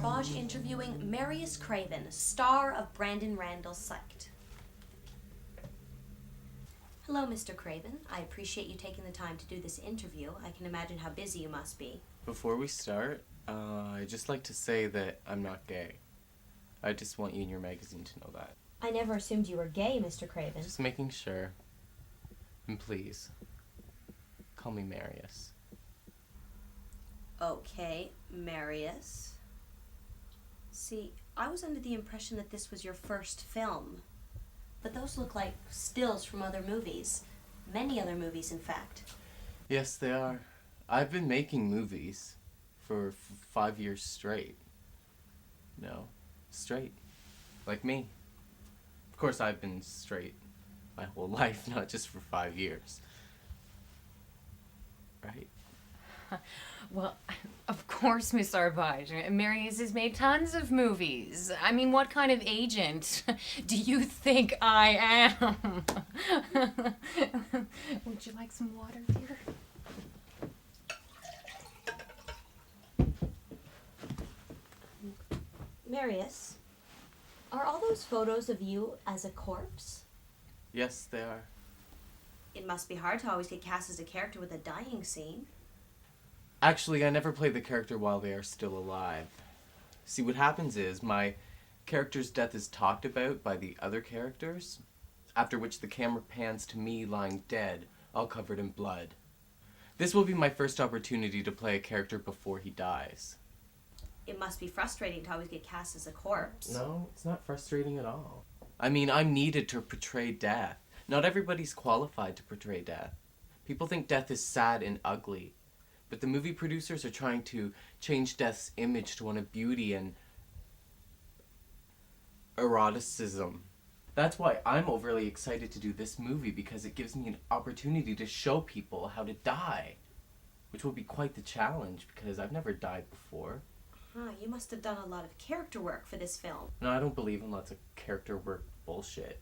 Raj interviewing Marius Craven, star of Brandon Randall's Psyched. Hello, Mr. Craven. I appreciate you taking the time to do this interview. I can imagine how busy you must be. Before we start, I'd just like to say that I'm not gay. I just want you and your magazine to know that. I never assumed you were gay, Mr. Craven. Just making sure. And please, call me Marius. Okay, Marius. See, I was under the impression that this was your first film. But those look like stills from other movies. Many other movies, in fact. Yes, they are. I've been making movies for 5 years straight. No, straight. Like me. Of course, I've been straight my whole life, not just for 5 years. Right? Well, of course, Miss Arbage. Marius has made tons of movies. I mean, what kind of agent do you think I am? Would you like some water, dear? Marius, are all those photos of you as a corpse? Yes, they are. It must be hard to always get cast as a character with a dying scene. Actually, I never play the character while they are still alive. See, what happens is my character's death is talked about by the other characters, after which the camera pans to me lying dead, all covered in blood. This will be my first opportunity to play a character before he dies. It must be frustrating to always get cast as a corpse. No, it's not frustrating at all. I mean, I'm needed to portray death. Not everybody's qualified to portray death. People think death is sad and ugly. But the movie producers are trying to change death's image to one of beauty and eroticism. That's why I'm overly excited to do this movie, because it gives me an opportunity to show people how to die. Which will be quite the challenge, because I've never died before. Huh, you must have done a lot of character work for this film. No, I don't believe in lots of character work bullshit.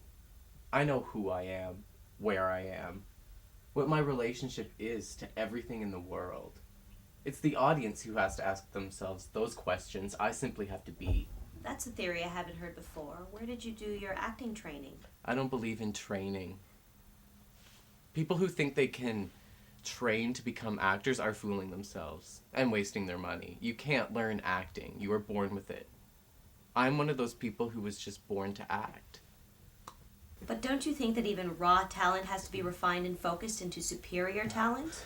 I know who I am, where I am, what my relationship is to everything in the world. It's the audience who has to ask themselves those questions. I simply have to be. That's a theory I haven't heard before. Where did you do your acting training? I don't believe in training. People who think they can train to become actors are fooling themselves and wasting their money. You can't learn acting. You are born with it. I'm one of those people who was just born to act. But don't you think that even raw talent has to be refined and focused into superior talent?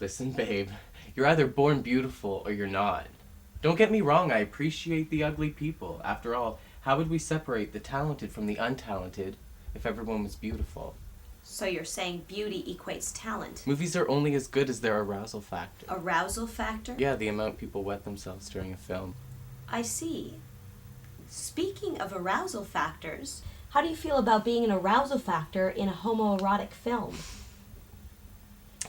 Listen, babe, you're either born beautiful or you're not. Don't get me wrong, I appreciate the ugly people. After all, how would we separate the talented from the untalented if everyone was beautiful? So you're saying beauty equates talent? Movies are only as good as their arousal factor. Arousal factor? Yeah, the amount people wet themselves during a film. I see. Speaking of arousal factors, how do you feel about being an arousal factor in a homoerotic film?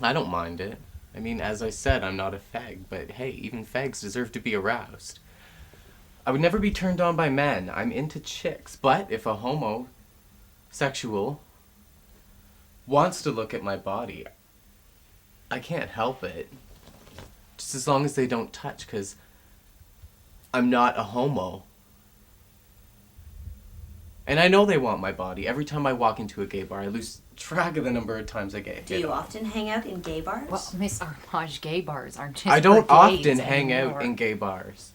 I don't mind it. I mean, as I said, I'm not a fag, but hey, even fags deserve to be aroused. I would never be turned on by men. I'm into chicks. But if a homosexual wants to look at my body, I can't help it. Just as long as they don't touch, because I'm not a homo. And I know they want my body. Every time I walk into a gay bar, I lose track of the number of times I get Do you often hang out in gay bars? Well, Miss Arbage, gay bars aren't just I don't for gays often hang anymore. out in gay bars.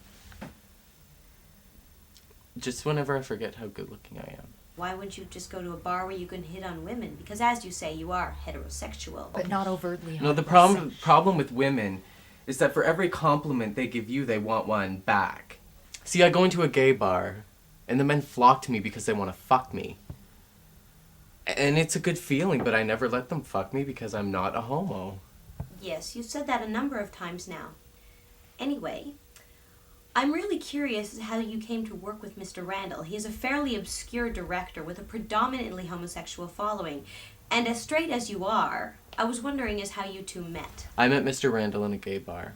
Just whenever I forget how good looking I am. Why wouldn't you just go to a bar where you can hit on women? Because as you say, you are heterosexual. But not overtly. No, the problem with women is that for every compliment they give you, they want one back. See, I go into a gay bar, and the men flock to me because they want to fuck me. And it's a good feeling, but I never let them fuck me because I'm not a homo. Yes, you've said that a number of times now. Anyway, I'm really curious as how you came to work with Mr. Randall. He is a fairly obscure director with a predominantly homosexual following. And as straight as you are, I was wondering as how you two met. I met Mr. Randall in a gay bar.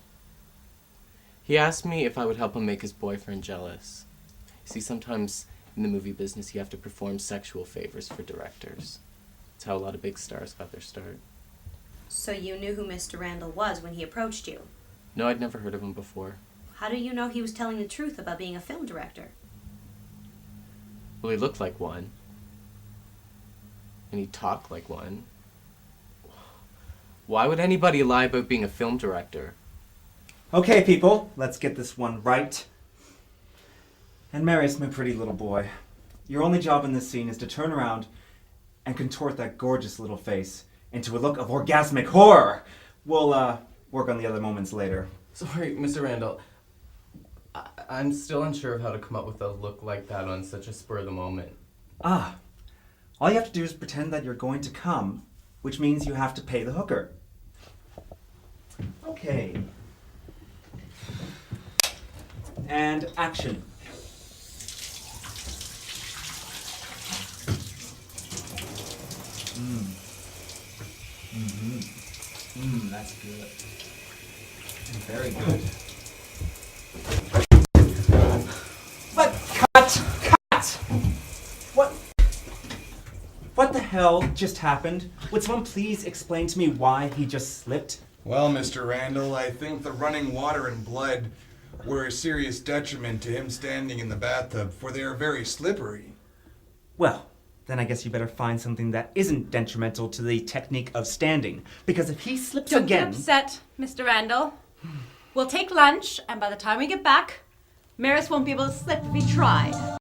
He asked me if I would help him make his boyfriend jealous. See, sometimes in the movie business you have to perform sexual favors for directors. That's how a lot of big stars got their start. So you knew who Mr. Randall was when he approached you? No, I'd never heard of him before. How do you know he was telling the truth about being a film director? Well, he looked like one. And he talked like one. Why would anybody lie about being a film director? Okay, people, let's get this one right. And Marius, my pretty little boy, your only job in this scene is to turn around and contort that gorgeous little face into a look of orgasmic horror. We'll work on the other moments later. Sorry, Mr. Randall. I'm still unsure of how to come up with a look like that on such a spur of the moment. Ah, all you have to do is pretend that you're going to come, which means you have to pay the hooker. Okay. And action. That's good. Very good. But cut! What the hell just happened? Would someone please explain to me why he just slipped? Well, Mr. Randall, I think the running water and blood were a serious detriment to him standing in the bathtub, for they are very slippery. Well, then I guess you better find something that isn't detrimental to the technique of standing. Because if he slips Don't again... get upset, Mr. Randall. We'll take lunch, and by the time we get back, Maris won't be able to slip if he tried.